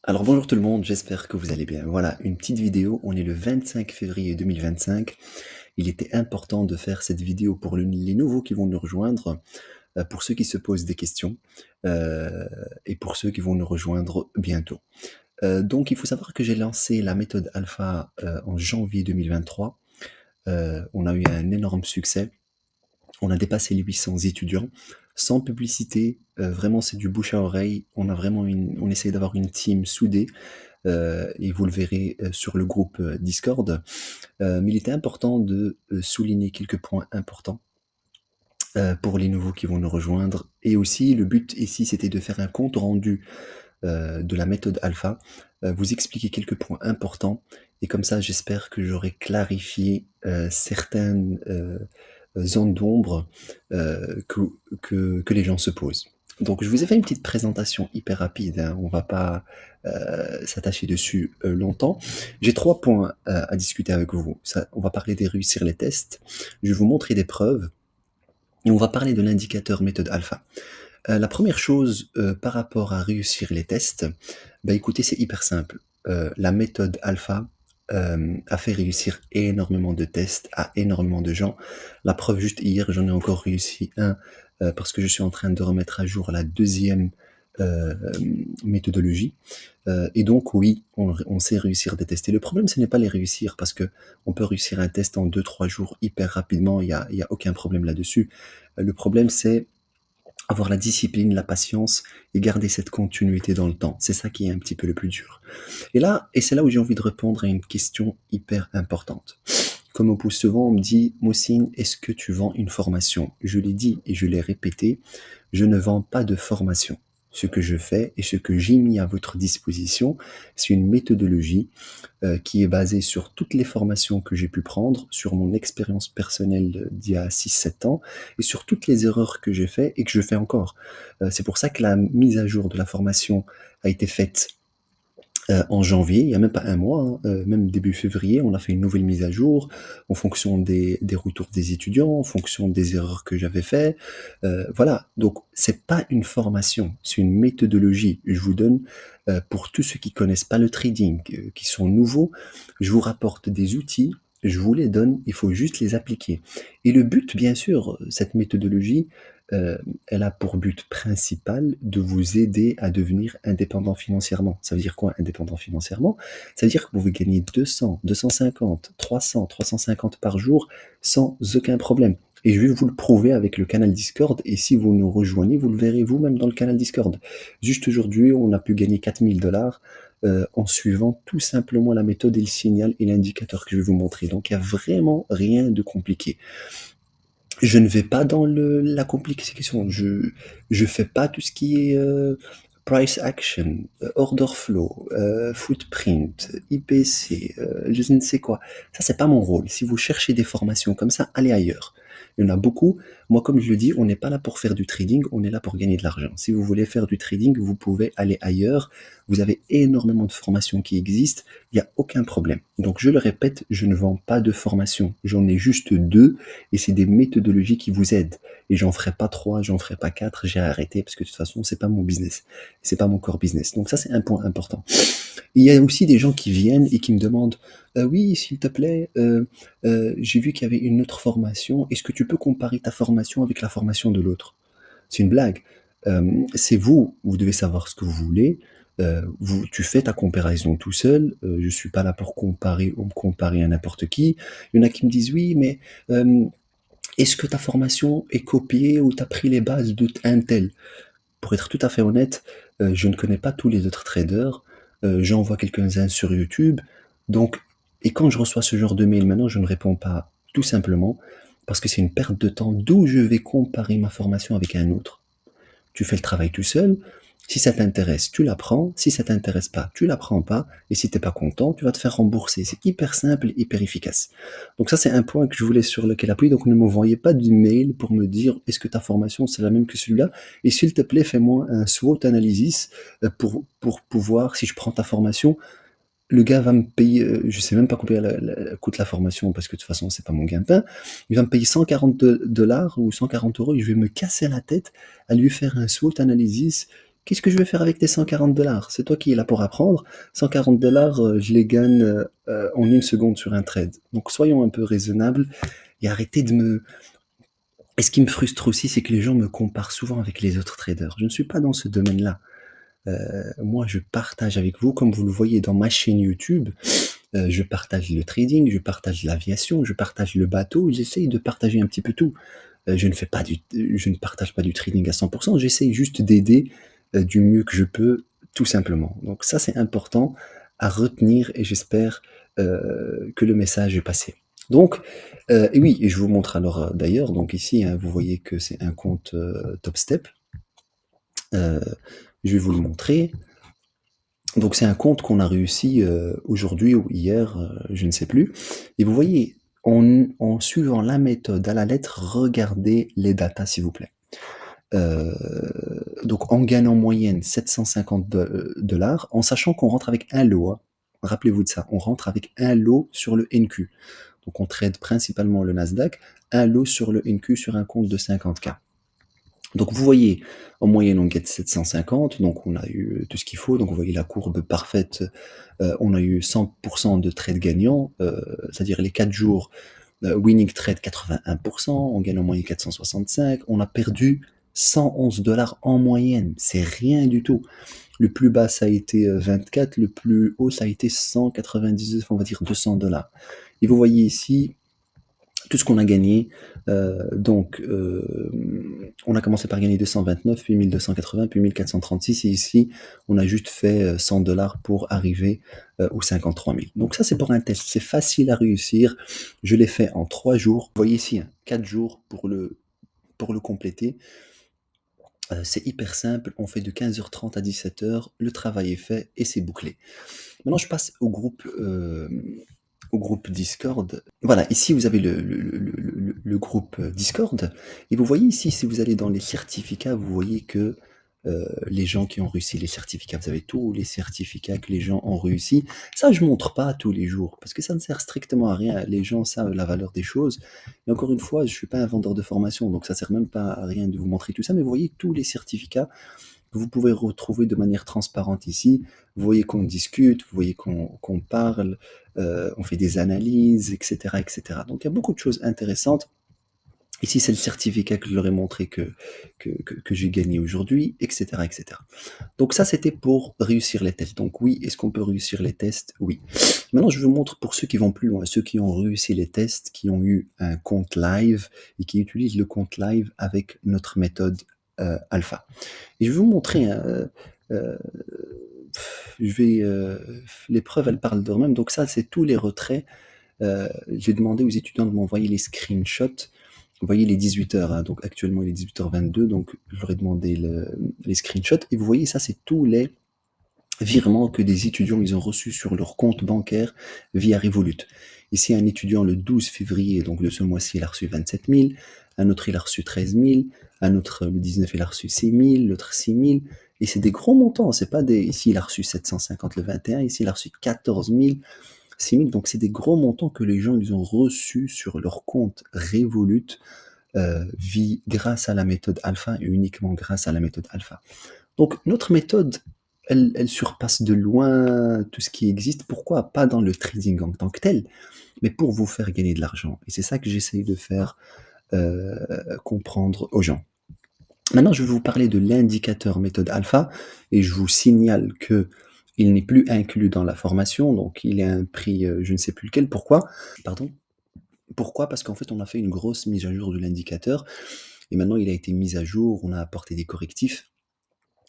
Alors bonjour tout le monde, j'espère que vous allez bien. Voilà, une petite vidéo, on est le 25 février 2025. Il était important de faire cette vidéo pour les nouveaux qui vont nous rejoindre, pour ceux qui se posent des questions, euh, et pour ceux qui vont nous rejoindre bientôt. Donc il faut savoir que j'ai lancé la méthode Alpha en janvier 2023. On a eu un énorme succès. On a dépassé les 800 étudiants, sans publicité, vraiment c'est du bouche à oreille. On essaie d'avoir une team soudée. Et vous le verrez sur le groupe Discord. Mais il était important de souligner quelques points importants pour les nouveaux qui vont nous rejoindre. Et aussi, le but ici, c'était de faire un compte rendu de la méthode alpha, vous expliquer quelques points importants. Et comme ça, j'espère que j'aurai clarifié certaines zones d'ombre euh, que, que les gens se posent. Donc, je vous ai fait une petite présentation hyper rapide, hein. On va pas s'attacher dessus longtemps. J'ai 3 points à discuter avec vous. Ça, on va parler des réussir les tests. Je vais vous montrer des preuves. Et on va parler de l'indicateur méthode alpha. La première chose par rapport à réussir les tests, bah écoutez, c'est hyper simple. La méthode alpha a fait réussir énormément de tests à énormément de gens. La preuve, juste hier, j'en ai encore réussi un parce que je suis en train de remettre à jour la deuxième euh, méthodologie. Et donc, oui, on sait réussir des tests. Et le problème, ce n'est pas les réussir parce que on peut réussir un test en 2, 3 jours hyper rapidement. Il y a aucun problème là-dessus. Le problème, c'est avoir la discipline, la patience et garder cette continuité dans le temps. C'est ça qui est un petit peu le plus dur. Et c'est là où j'ai envie de répondre à une question hyper importante. Comme on pose souvent, on me dit, Moussine, est-ce que tu vends une formation? Je l'ai dit et je l'ai répété, je ne vends pas de formation. Ce que je fais et ce que j'ai mis à votre disposition, c'est une méthodologie qui est basée sur toutes les formations que j'ai pu prendre, sur mon expérience personnelle d'il y a 6, 7 ans, et sur toutes les erreurs que j'ai fait et que je fais encore. C'est pour ça que la mise à jour de la formation a été faite en janvier, il n'y a même pas un mois, hein, même début février, on a fait une nouvelle mise à jour en fonction des retours des étudiants, en fonction des erreurs que j'avais fait. Voilà, donc c'est pas une formation, c'est une méthodologie. Je vous donne, pour tous ceux qui connaissent pas le trading, qui sont nouveaux, je vous rapporte des outils, je vous les donne, il faut juste les appliquer. Et le but, bien sûr, cette méthodologie, euh, elle a pour but principal de vous aider à devenir indépendant financièrement. Ça veut dire quoi, indépendant financièrement? Ça veut dire que vous pouvez gagner 200, 250, 300, 350 par jour sans aucun problème. Et je vais vous le prouver avec le canal Discord. Et si vous nous rejoignez, vous le verrez vous-même dans le canal Discord. Juste aujourd'hui, on a pu gagner 4000 $ en suivant tout simplement la méthode et le signal et l'indicateur que je vais vous montrer. Donc, il n'y a vraiment rien de compliqué. Je ne vais pas dans la complication. Je fais pas tout ce qui est price action, order flow, footprint, IPC, je ne sais quoi. Ça, c'est pas mon rôle. Si vous cherchez des formations comme ça, allez ailleurs. Il y en a beaucoup. Moi, comme je le dis, on n'est pas là pour faire du trading, on est là pour gagner de l'argent. Si vous voulez faire du trading, vous pouvez aller ailleurs. Vous avez énormément de formations qui existent. Il n'y a aucun problème. Donc, je le répète, je ne vends pas de formation. J'en ai juste deux et c'est des méthodologies qui vous aident. Et j'en ferai pas 3, j'en ferai pas 4, j'ai arrêté parce que de toute façon, c'est pas mon business. C'est pas mon core business. Donc ça, c'est un point important. Il y a aussi des gens qui viennent et qui me demandent oui, s'il te plaît, j'ai vu qu'il y avait une autre formation. Est-ce que tu peux comparer ta formation avec la formation de l'autre? C'est une blague. C'est vous, vous devez savoir ce que vous voulez. Tu fais ta comparaison tout seul. Je suis pas là pour comparer ou me comparer à n'importe qui. Il y en a qui me disent oui, mais euh, est-ce que ta formation est copiée ou tu as pris les bases d'un tel? Pour être tout à fait honnête, je ne connais pas tous les autres traders. J'en vois quelques-uns sur YouTube. Donc, et quand je reçois ce genre de mail maintenant, je ne réponds pas tout simplement parce que c'est une perte de temps d'où je vais comparer ma formation avec un autre. Tu fais le travail tout seul. Si ça t'intéresse, tu l'apprends. Si ça t'intéresse pas, tu l'apprends pas. Et si t'es pas content, tu vas te faire rembourser. C'est hyper simple, hyper efficace. Donc ça, c'est un point que je voulais sur lequel appuyer. Donc ne m'envoyez pas d'email pour me dire est-ce que ta formation c'est la même que celui-là. Et s'il te plaît, fais-moi un SWOT analysis pour pouvoir, si je prends ta formation, le gars va me payer, je sais même pas combien coûte la formation parce que de toute façon c'est pas mon gagne-pain. Il va me payer 140 $ ou 140 € et je vais me casser la tête à lui faire un SWOT analysis Qu'est-ce que je vais faire avec tes 140 $? C'est toi qui es là pour apprendre. 140 $, je les gagne en une seconde sur un trade. Donc soyons un peu raisonnables et arrêtez de me... Et ce qui me frustre aussi, c'est que les gens me comparent souvent avec les autres traders. Je ne suis pas dans ce domaine-là. Moi, je partage avec vous, comme vous le voyez dans ma chaîne YouTube, je partage le trading, je partage l'aviation, je partage le bateau, j'essaye de partager un petit peu tout. Je ne partage pas du trading à 100%, j'essaye juste d'aider du mieux que je peux, tout simplement. Donc ça, c'est important à retenir et j'espère que le message est passé. Donc, et oui, et je vous montre alors d'ailleurs, donc ici, hein, vous voyez que c'est un compte Top Step. Je vais vous le montrer. Donc c'est un compte qu'on a réussi aujourd'hui ou hier, je ne sais plus. Et vous voyez, en suivant la méthode à la lettre, regardez les datas s'il vous plaît. Donc on gagne en moyenne 750 $, en sachant qu'on rentre avec un lot. Hein. Rappelez-vous de ça, on rentre avec un lot sur le NQ. Donc on trade principalement le Nasdaq, un lot sur le NQ sur un compte de 50K. Donc vous voyez, en moyenne on gagne 750, donc on a eu tout ce qu'il faut, donc vous voyez la courbe parfaite, on a eu 100% de trades gagnants, c'est-à-dire les 4 jours, winning trade 81%, on gagne en moyenne 465, on a perdu 111 $ en moyenne, c'est rien du tout. Le plus bas ça a été 24, le plus haut ça a été 199, on va dire 200 $. Et vous voyez ici, tout ce qu'on a gagné. On a commencé par gagner 229, puis 1280, puis 1436, et ici, on a juste fait 100 $ pour arriver aux 53 000. Donc ça, c'est pour un test. C'est facile à réussir. Je l'ai fait en 3 jours. Vous voyez ici, hein, 4 jours pour le compléter. C'est hyper simple. On fait de 15h30 à 17h. Le travail est fait et c'est bouclé. Maintenant, je passe au groupe Discord. Voilà, ici vous avez le groupe Discord. Et vous voyez ici, si vous allez dans les certificats, vous voyez que les gens qui ont réussi les certificats, vous avez tous les certificats que les gens ont réussi. Ça, je montre pas tous les jours parce que ça ne sert strictement à rien. Les gens savent la valeur des choses. Et encore une fois, je suis pas un vendeur de formation, donc ça sert même pas à rien de vous montrer tout ça. Mais vous voyez tous les certificats que vous pouvez retrouver de manière transparente ici. Vous voyez qu'on discute, vous voyez qu'on parle, on fait des analyses, etc., etc. Donc il y a beaucoup de choses intéressantes. Ici, c'est le certificat que je leur ai montré que j'ai gagné aujourd'hui, etc., etc. Donc ça, c'était pour réussir les tests. Donc oui, est-ce qu'on peut réussir les tests? Oui. Maintenant, je vous montre pour ceux qui vont plus loin, ceux qui ont réussi les tests, qui ont eu un compte live et qui utilisent le compte live avec notre méthode alpha. Et je vais vous montrer, euh, les preuves, elles parlent d'eux-mêmes. Donc ça, c'est tous les retraits. J'ai demandé aux étudiants de m'envoyer les screenshots. Vous voyez les 18 heures, hein, donc actuellement il est 18h22, donc je leur ai demandé les screenshots. Et vous voyez, ça, c'est tous les virements que des étudiants ils ont reçus sur leur compte bancaire via Revolut. Ici, un étudiant le 12 février, donc de ce mois-ci, il a reçu 27 000, un autre il a reçu 13 000, un autre le 19 il a reçu 6 000, l'autre 6 000, et c'est des gros montants, c'est pas des... Ici il a reçu 750 le 21, ici il a reçu 14 000, 6 000, donc c'est des gros montants que les gens ils ont reçus sur leur compte Revolut grâce à la méthode alpha et uniquement grâce à la méthode alpha. Donc notre méthode, elle surpasse de loin tout ce qui existe. Pourquoi? Pas dans le trading en tant que tel, mais pour vous faire gagner de l'argent. Et c'est ça que j'essaye de faire comprendre aux gens. Maintenant, je vais vous parler de l'indicateur méthode alpha et je vous signale que il n'est plus inclus dans la formation, donc il est à un prix, je ne sais plus lequel. Pourquoi? Pardon? Pourquoi? Parce qu'en fait, on a fait une grosse mise à jour de l'indicateur et maintenant il a été mis à jour, on a apporté des correctifs.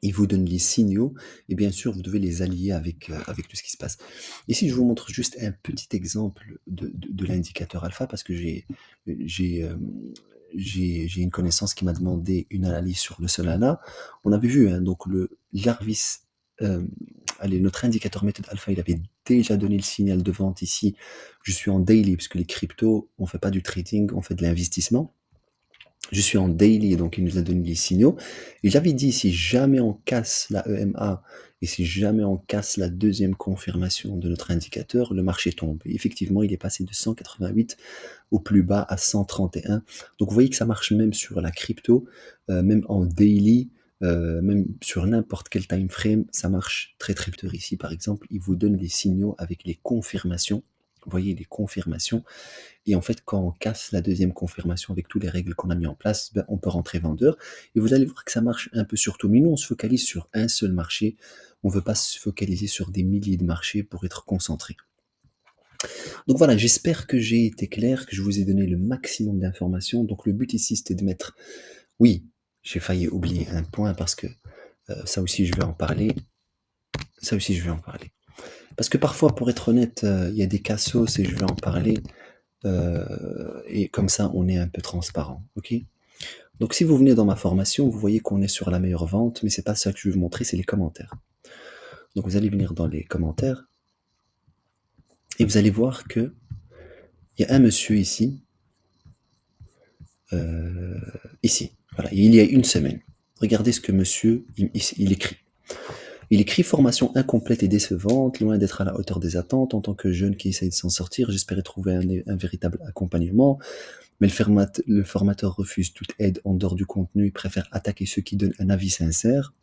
Il vous donne les signaux et bien sûr, vous devez les allier avec tout ce qui se passe. Ici, je vous montre juste un petit exemple de l'indicateur alpha parce que j'ai, euh, j'ai une connaissance qui m'a demandé une analyse sur le Solana. On avait vu, hein, donc le Jarvis, euh, allez, notre indicateur méthode alpha, il avait déjà donné le signal de vente ici. Je suis en daily puisque les cryptos, on fait pas du trading, on fait de l'investissement. Je suis en daily, donc il nous a donné les signaux. Et j'avais dit, si jamais on casse la EMA et si jamais on casse la deuxième confirmation de notre indicateur, le marché tombe. Et effectivement, il est passé de 188 au plus bas à 131. Donc vous voyez que ça marche même sur la crypto, même en daily. même sur n'importe quel time frame, ça marche très, très bien. Ici, par exemple, il vous donne les signaux avec les confirmations. Vous voyez les confirmations et en fait, quand on casse la deuxième confirmation avec toutes les règles qu'on a mis en place, ben, on peut rentrer vendeur et vous allez voir que ça marche un peu sur tout. Mais nous, on se focalise sur un seul marché. On ne veut pas se focaliser sur des milliers de marchés pour être concentré. Donc voilà, j'espère que j'ai été clair, que je vous ai donné le maximum d'informations. Donc le but ici, c'était de mettre... Oui, j'ai failli oublier un point parce que ça aussi, je vais en parler. Ça aussi, je vais en parler. Parce que parfois, pour être honnête, il y a des cassos et je vais en parler. Et comme ça, on est un peu transparent. Ok. Donc si vous venez dans ma formation, vous voyez qu'on est sur la meilleure vente, mais c'est pas ça que je vais vous montrer, c'est les commentaires. Donc vous allez venir dans les commentaires et vous allez voir que il y a un monsieur ici, ici, voilà, il y a une semaine. Regardez ce que monsieur il écrit. Il écrit formation incomplète et décevante, loin d'être à la hauteur des attentes. En tant que jeune qui essaye de s'en sortir, j'espérais trouver un véritable accompagnement. Mais le formateur refuse toute aide en dehors du contenu, il préfère attaquer ceux qui donnent un avis sincère.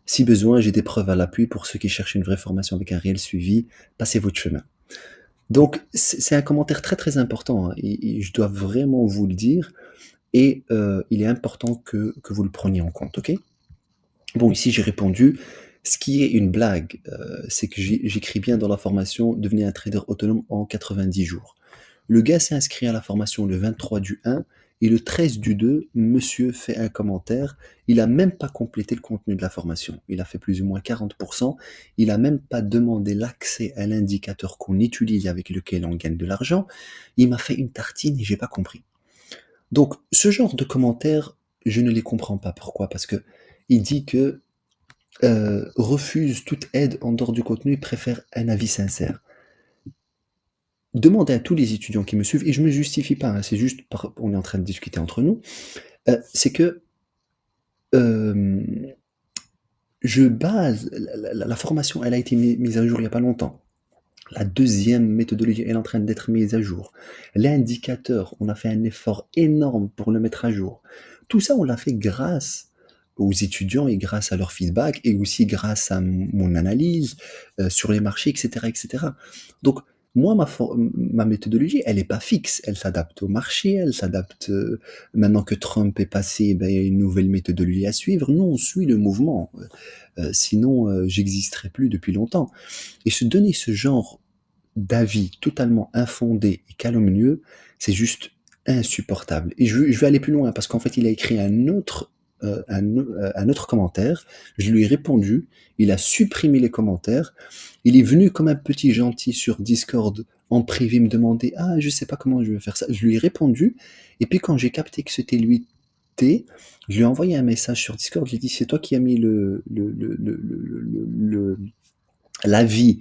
Si besoin, j'ai des preuves à l'appui pour ceux qui cherchent une vraie formation avec un réel suivi. Passez votre chemin. Donc, c'est un commentaire très très important, hein, et je dois vraiment vous le dire, et il est important que vous le preniez en compte, ok? Bon, ici j'ai répondu. Ce qui est une blague, c'est que j'écris bien dans la formation devenez un trader autonome en 90 jours. Le gars s'est inscrit à la formation le 23 du 1 et le 13 du 2, monsieur fait un commentaire. Il a même pas complété le contenu de la formation. Il a fait plus ou moins 40%. Il a même pas demandé l'accès à l'indicateur qu'on utilise avec lequel on gagne de l'argent. Il m'a fait une tartine et j'ai pas compris. Donc, ce genre de commentaires, je ne les comprends pas. Pourquoi? Parce que il dit que refuse toute aide en dehors du contenu, préfère un avis sincère. Demandez à tous les étudiants qui me suivent, et je me justifie pas, hein, c'est juste, on est en train de discuter entre nous, c'est que je base, la formation, elle a été mise à jour il n'y a pas longtemps. La deuxième méthodologie, elle est en train d'être mise à jour. L'indicateur, on a fait un effort énorme pour le mettre à jour. Tout ça, on l'a fait grâce aux étudiants et grâce à leur feedback et aussi grâce à mon analyse sur les marchés, etc., etc. Donc, moi, ma méthodologie, elle n'est pas fixe. Elle s'adapte au marché, elle s'adapte... maintenant que Trump est passé, ben, il y a une nouvelle méthodologie à suivre. Nous, on suit le mouvement. Sinon, j'existerais plus depuis longtemps. Et se donner ce genre d'avis totalement infondé et calomnieux, c'est juste insupportable. Et je vais aller plus loin parce qu'en fait, il a écrit un autre commentaire. Je lui ai répondu. Il a supprimé les commentaires. Il est venu comme un petit gentil sur Discord en privé me demander ah je sais pas comment je vais faire ça. Je lui ai répondu et puis quand j'ai capté que c'était lui je lui ai envoyé un message sur Discord. J'ai dit c'est toi qui as mis l'avis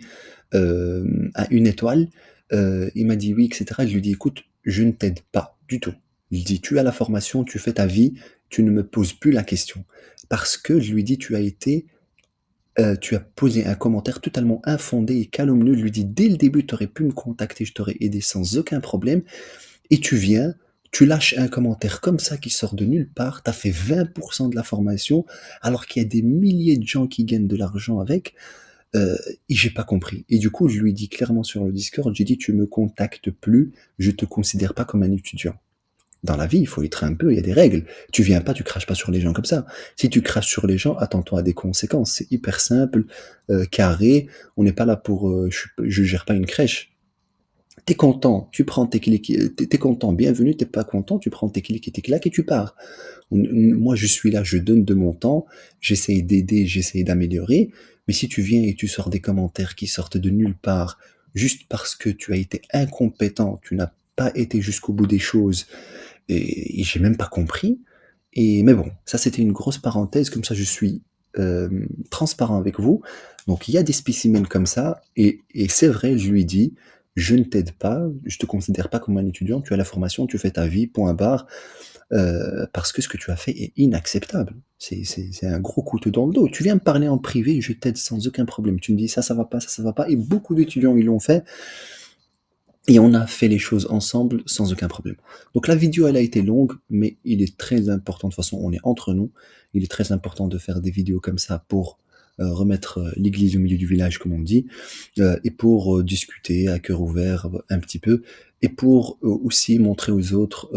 à une étoile. Il m'a dit oui, etc. Je lui ai dit écoute, je ne t'aide pas du tout. Il dit tu as la formation, tu fais ta vie, tu ne me poses plus la question. Parce que je lui dis tu as posé un commentaire totalement infondé et calomnieux. Je lui dis dès le début, tu aurais pu me contacter, je t'aurais aidé sans aucun problème. Et tu viens, tu lâches un commentaire comme ça qui sort de nulle part, tu as fait 20% de la formation, alors qu'il y a des milliers de gens qui gagnent de l'argent avec. Et j'ai pas compris. Et du coup, je lui dis clairement sur le Discord, j'ai dit tu me contactes plus, je te considère pas comme un étudiant. Dans la vie, il faut être un peu, il y a des règles. Tu viens pas, tu craches pas sur les gens comme ça. Si tu craches sur les gens, attends-toi à des conséquences. C'est hyper simple, carré. On n'est pas là pour, je gère pas une crèche. T'es content, tu prends tes clics, t'es content, bienvenue, t'es pas content, tu prends tes clics et tes claques et tu pars. Moi, je suis là, je donne de mon temps, j'essaye d'aider, j'essaye d'améliorer, mais si tu viens et tu sors des commentaires qui sortent de nulle part, juste parce que tu as été incompétent, tu n'as pas été jusqu'au bout des choses, et j'ai même pas compris, mais bon, ça c'était une grosse parenthèse, comme ça je suis transparent avec vous. Donc il y a des spécimens comme ça, et c'est vrai, je lui dis, je ne t'aide pas, je te considère pas comme un étudiant, tu as la formation, tu fais ta vie, point barre, parce que ce que tu as fait est inacceptable. C'est un gros couteau dans le dos. Tu viens me parler en privé, je t'aide sans aucun problème. Tu me dis ça va pas, ça va pas, et beaucoup d'étudiants ils l'ont fait. et on a fait les choses ensemble sans aucun problème. Donc la vidéo, elle a été longue, mais il est très important, de toute façon, on est entre nous, il est très important de faire des vidéos comme ça pour remettre l'église au milieu du village, comme on dit, et pour discuter à cœur ouvert un petit peu, et pour aussi montrer aux autres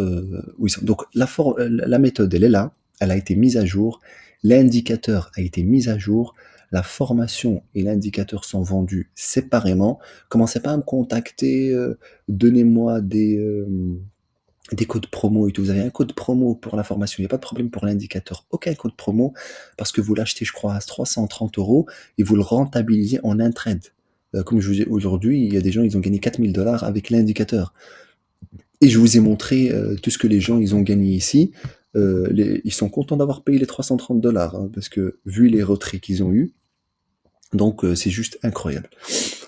où ils sont. Donc la méthode, elle est là, elle a été mise à jour, l'indicateur a été mis à jour, la formation et l'indicateur sont vendus séparément. Commencez pas à me contacter, donnez-moi des codes promo et tout. Vous avez un code promo pour la formation, il n'y a pas de problème pour l'indicateur. Aucun code promo, parce que vous l'achetez, je crois, à 330 euros et vous le rentabilisez en un trade. Comme je vous ai aujourd'hui, il y a des gens, ils ont gagné 4000 $ avec l'indicateur. Et je vous ai montré tout ce que les gens, ils ont gagné ici. Ils sont contents d'avoir payé les 330 $, hein, parce que vu les retraits qu'ils ont eu, donc c'est juste incroyable.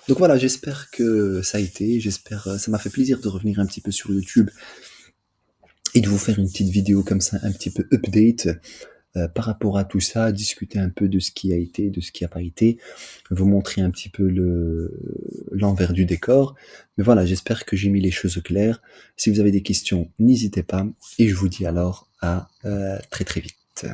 Donc voilà, j'espère que ça a été, ça m'a fait plaisir de revenir un petit peu sur YouTube et de vous faire une petite vidéo comme ça, un petit peu update par rapport à tout ça, discuter un peu de ce qui a été, de ce qui n'a pas été, vous montrer un petit peu l'envers du décor. Mais voilà, j'espère que j'ai mis les choses au clair. Si vous avez des questions, n'hésitez pas, et je vous dis alors à très très vite.